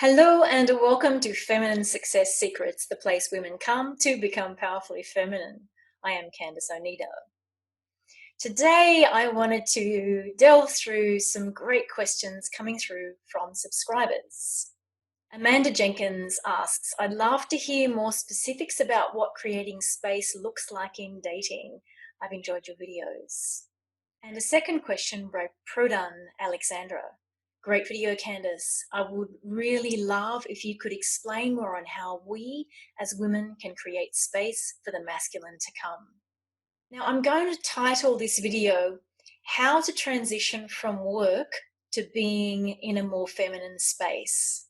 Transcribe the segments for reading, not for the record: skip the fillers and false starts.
Hello and welcome to Feminine Success Secrets, the place women come to become powerfully feminine. I am Candice Oneida. Today I wanted to delve through some great questions coming through from subscribers. Amanda Jenkins asks, I'd love to hear more specifics about what creating space looks like in dating. I've enjoyed your videos. And a second question by Prodan Alexandra. Great video, Candice. I would really love if you could explain more on how we as women can create space for the masculine to come. Now, I'm going to title this video, How to Transition from Work to Being in a More Feminine Space.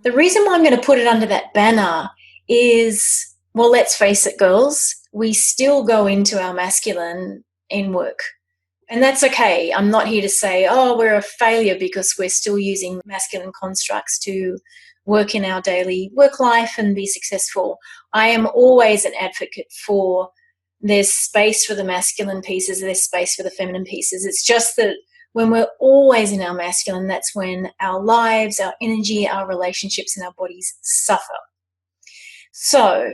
The reason why I'm going to put it under that banner is, well, let's face it, girls, we still go into our masculine in work. And that's okay. I'm not here to say, oh, we're a failure because we're still using masculine constructs to work in our daily work life and be successful. I am always an advocate for there's space for the masculine pieces, there's space for the feminine pieces. It's just that when we're always in our masculine, that's when our lives, our energy, our relationships, and our bodies suffer. So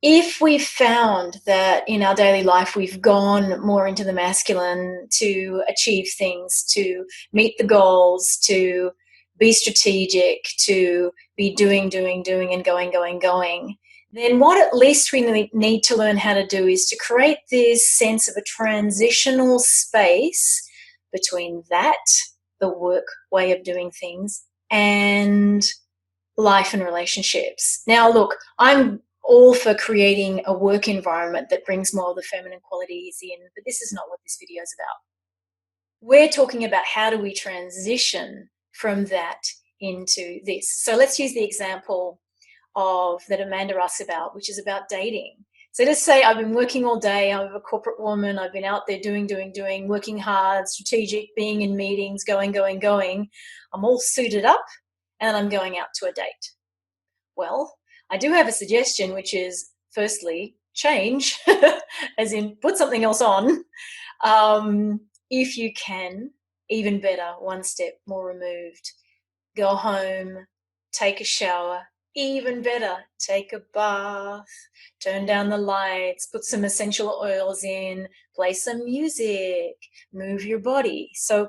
if we've found that in our daily life we've gone more into the masculine to achieve things, to meet the goals, to be strategic, to be doing and going, then what at least we need to learn how to do is to create this sense of a transitional space between that, the work way of doing things, and life and relationships. Now, look, I'm all for creating a work environment that brings more of the feminine qualities in, but this is not what this video is about. We're talking about how do we transition from that into this. So let's use the example that Amanda asked about, which is about dating. So let's say I've been working all day, I'm a corporate woman, I've been out there doing, working hard, strategic, being in meetings, going. I'm all suited up and I'm going out to a date. Well, I do have a suggestion, which is firstly, change, as in put something else on. If you can, even better, one step more removed. Go home, take a shower, even better, take a bath, turn down the lights, put some essential oils in, play some music, move your body. So,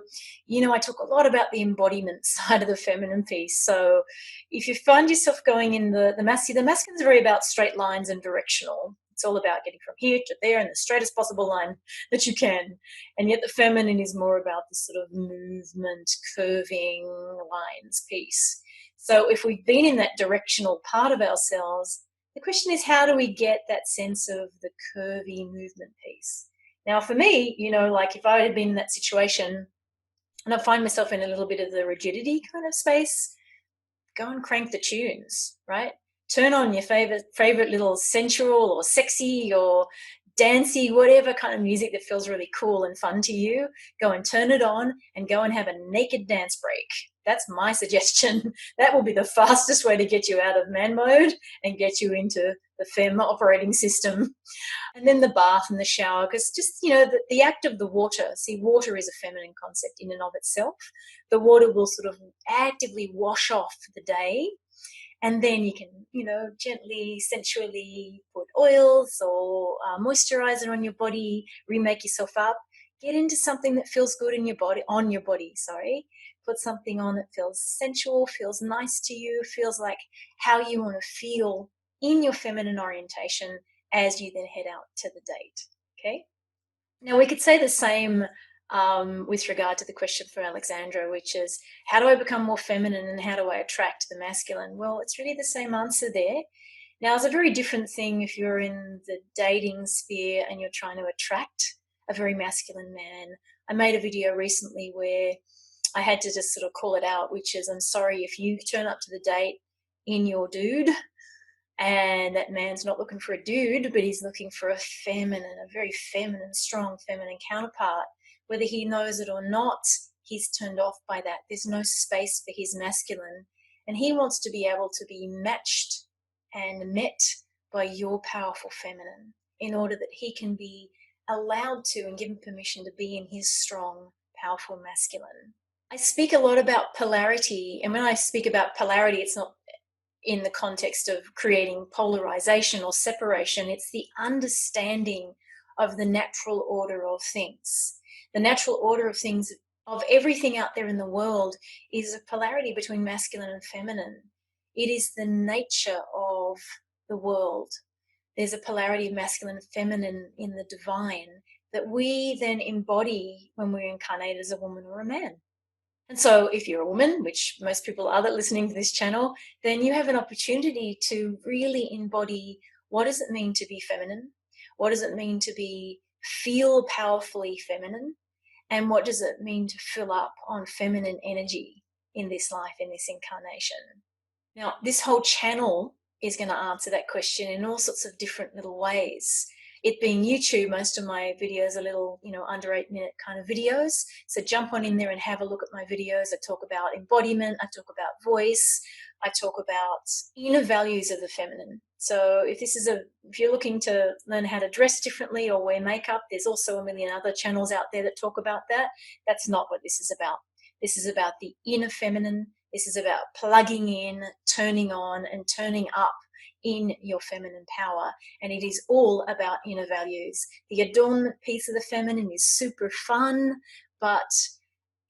I talk a lot about the embodiment side of the feminine piece. So if you find yourself going in the masculine is very about straight lines and directional. It's all about getting from here to there in the straightest possible line that you can. And yet the feminine is more about this sort of movement, curving lines piece. So if we've been in that directional part of ourselves, the question is, how do we get that sense of the curvy movement piece? Now, for me, like if I had been in that situation and I find myself in a little bit of the rigidity kind of space, go and crank the tunes, right? Turn on your favorite little sensual or sexy or dancey, whatever kind of music that feels really cool and fun to you. Go and turn it on and go and have a naked dance break. That's my suggestion. That will be the fastest way to get you out of man mode and get you into the fem operating system. And then the bath and the shower, because just, the act of the water. See, water is a feminine concept in and of itself. The water will sort of actively wash off the day. And then you can, gently, sensually put oils or moisturizer on your body, remake yourself up. Get into something that feels good in your body, Put something on that feels sensual, feels nice to you, feels like how you want to feel in your feminine orientation as you then head out to the date, okay? Now, we could say the same with regard to the question for Alexandra, which is, how do I become more feminine and how do I attract the masculine? Well, it's really the same answer there. Now, it's a very different thing if you're in the dating sphere and you're trying to attract a very masculine man. I made a video recently where I had to just sort of call it out, which is, I'm sorry if you turn up to the date in your dude and that man's not looking for a dude, but he's looking for a very feminine, strong feminine counterpart. Whether he knows it or not, he's turned off by that. There's no space for his masculine. And he wants to be able to be matched and met by your powerful feminine in order that he can be allowed to and given permission to be in his strong, powerful masculine. I speak a lot about polarity, and when I speak about polarity, it's not in the context of creating polarization or separation. It's the understanding of the natural order of things. The natural order of things, of everything out there in the world, is a polarity between masculine and feminine. It is the nature of the world. There's a polarity of masculine and feminine in the divine that we then embody when we're incarnated as a woman or a man. And so if you're a woman, which most people are that are listening to this channel, then you have an opportunity to really embody, what does it mean to be feminine? What does it mean to feel powerfully feminine? And what does it mean to fill up on feminine energy in this life, in this incarnation? Now, this whole channel is going to answer that question in all sorts of different little ways. It being YouTube, most of my videos are little, under 8-minute kind of videos. So jump on in there and have a look at my videos. I talk about embodiment. I talk about voice. I talk about inner values of the feminine. So if you're looking to learn how to dress differently or wear makeup, there's also a million other channels out there that talk about that. That's not what this is about. This is about the inner feminine. This is about plugging in, turning on, and turning up in your feminine power. And it is all about inner values. The adornment piece of the feminine is super fun, but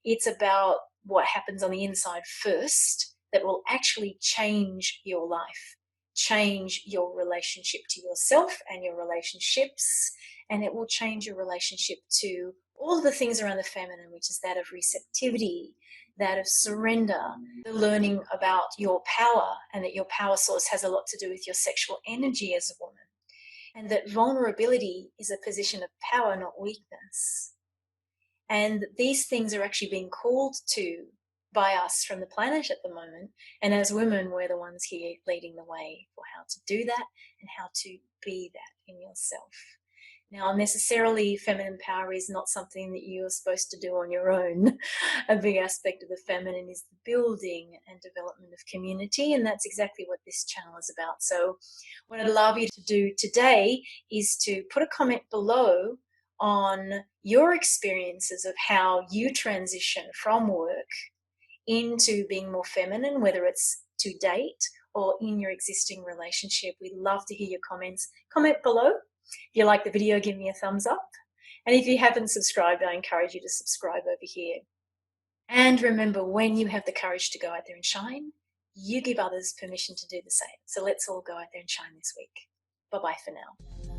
it's about what happens on the inside first that will actually change your life, change your relationship to yourself and your relationships, and it will change your relationship to all of the things around the feminine, which is that of receptivity, that of surrender, the learning about your power, and that your power source has a lot to do with your sexual energy as a woman, and that vulnerability is a position of power, not weakness. And these things are actually being called to by us from the planet at the moment. And as women, we're the ones here leading the way for how to do that and how to be that in yourself. Now, necessarily, feminine power is not something that you're supposed to do on your own. A big aspect of the feminine is the building and development of community, and that's exactly what this channel is about. So what I'd love you to do today is to put a comment below on your experiences of how you transition from work into being more feminine, whether it's to date or in your existing relationship. We'd love to hear your comments. Comment below. If you like the video, give me a thumbs up. And if you haven't subscribed, I encourage you to subscribe over here. And remember, when you have the courage to go out there and shine, you give others permission to do the same. So let's all go out there and shine this week. Bye-bye for now.